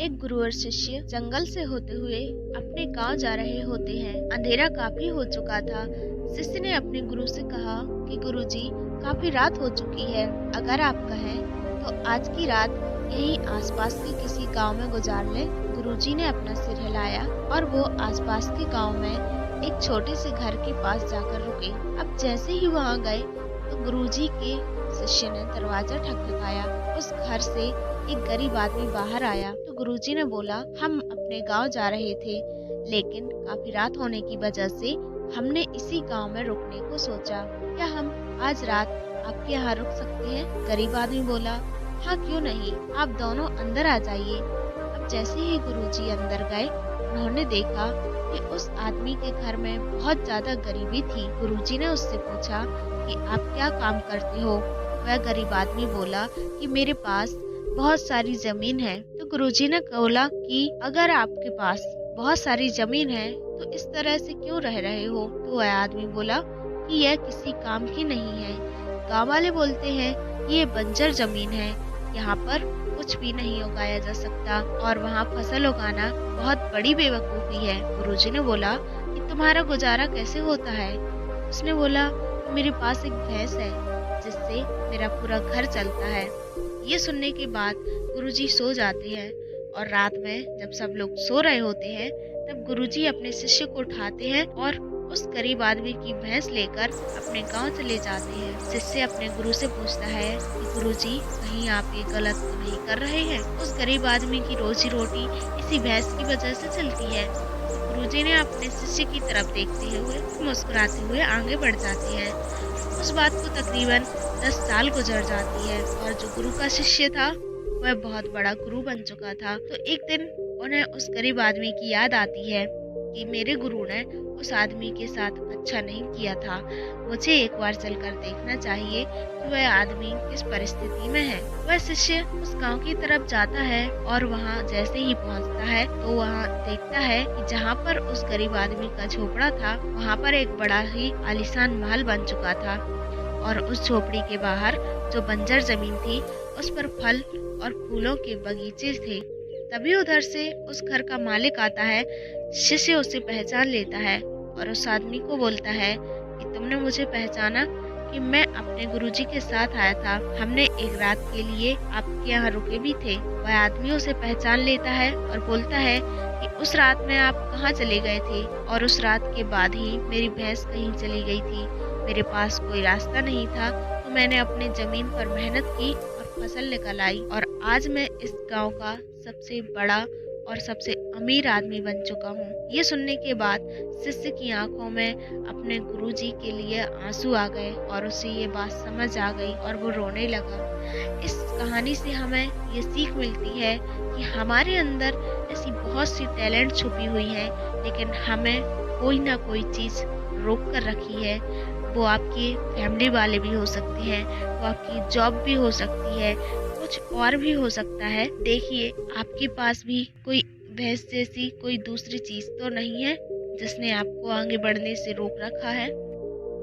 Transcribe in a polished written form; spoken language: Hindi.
एक गुरु और शिष्य जंगल से होते हुए अपने गांव जा रहे होते हैं। अंधेरा काफी हो चुका था। शिष्य ने अपने गुरु से कहा कि गुरुजी, काफी रात हो चुकी है। अगर आप कहें तो आज की रात यहीं आसपास के किसी गांव में गुजार ले। गुरुजी ने अपना सिर हिलाया और वो आसपास के गांव में एक छोटे से घर के पास जाकर रुके। अब जैसे ही वहां गए तो गुरुजी के शिष्य ने दरवाजा ठकठकाया। उस घर से एक गरीब आदमी बाहर आया तो गुरुजी ने बोला, हम अपने गांव जा रहे थे, लेकिन काफी रात होने की वजह से हमने इसी गांव में रुकने को सोचा। क्या हम आज रात आपके यहाँ रुक सकते हैं? गरीब आदमी बोला, हाँ क्यों नहीं, आप दोनों अंदर आ जाइए। अब जैसे ही गुरुजी अंदर गए, उन्होंने देखा कि उस आदमी के घर में बहुत ज्यादा गरीबी थी। गुरुजी ने उससे पूछा कि आप क्या काम करते हो? वह गरीब आदमी बोला कि मेरे पास बहुत सारी जमीन है। तो गुरुजी ने बोला कि अगर आपके पास बहुत सारी जमीन है तो इस तरह से क्यों रह रहे हो? तो वह आदमी बोला कि यह किसी काम की नहीं है। गांव वाले बोलते हैं कि ये बंजर जमीन है, यहाँ पर कुछ भी नहीं उगाया जा सकता और वहाँ फसल उगाना बहुत बड़ी बेवकूफी है। गुरुजी ने बोला कि तुम्हारा गुजारा कैसे होता है? उसने बोला, मेरे पास एक भैंस है जिससे मेरा पूरा घर चलता है। ये सुनने के बाद गुरुजी सो जाते हैं और रात में जब सब लोग सो रहे होते हैं तब गुरुजी अपने शिष्य को उठाते हैं और उस गरीब आदमी की भैंस लेकर अपने गांव चले जाते हैं। शिष्य अपने गुरु से पूछता है कि गुरुजी, कहीं आप ये गलत तो नहीं कर रहे हैं? उस गरीब आदमी की रोजी रोटी इसी भैंस की वजह से चलती है। गुरुजी ने अपने शिष्य की तरफ देखते हुए मुस्कुराते हुए आगे बढ़ जाते हैं। उस बात को तकरीबन 10 साल गुजर जाती है और जो गुरु का शिष्य था वह बहुत बड़ा गुरु बन चुका था। तो एक दिन उन्हें उस गरीब आदमी की याद आती है कि मेरे गुरु ने उस आदमी के साथ अच्छा नहीं किया था। मुझे एक बार चलकर देखना चाहिए कि वह आदमी किस परिस्थिति में है। वह शिष्य उस गांव की तरफ जाता है और वहां जैसे ही पहुंचता है तो वहां देखता है कि जहां पर उस गरीब आदमी का झोपड़ा था वहां पर एक बड़ा ही आलीशान महल बन चुका था और उस झोपड़ी के बाहर जो बंजर जमीन थी उस पर फल और फूलों के बगीचे थे। तभी उधर से उस घर का मालिक आता है। शिष्य उसे पहचान लेता है और उस आदमी को बोलता है कि तुमने मुझे पहचाना कि मैं अपने गुरुजी के साथ आया था। हमने एक रात के लिए आपके यहाँ रुके भी थे। वह आदमी उसे पहचान लेता है और बोलता है कि उस रात में आप कहाँ चले गए थे? और उस रात के बाद ही मेरी भैंस कहीं चली गई थी। मेरे पास कोई रास्ता नहीं था तो मैंने अपनी जमीन पर मेहनत की और फसल निकल आई और आज मैं इस गांव का सबसे बड़ा और सबसे अमीर आदमी बन चुका हूँ। ये सुनने के बाद शिष्य की आंखों में अपने गुरुजी के लिए आंसू आ गए और उसे ये बात समझ आ गई और वो रोने लगा। इस कहानी से हमें ये सीख मिलती है कि हमारे अंदर ऐसी बहुत सी टैलेंट छुपी हुई है, लेकिन हमें कोई ना कोई चीज रोक कर रखी है। वो आपकी फैमिली वाले भी हो सकते हैं, वो आपकी जॉब भी हो सकती है, कुछ और भी हो सकता है। देखिए, आपके पास भी कोई भैंस जैसी कोई दूसरी चीज तो नहीं है जिसने आपको आगे बढ़ने से रोक रखा है।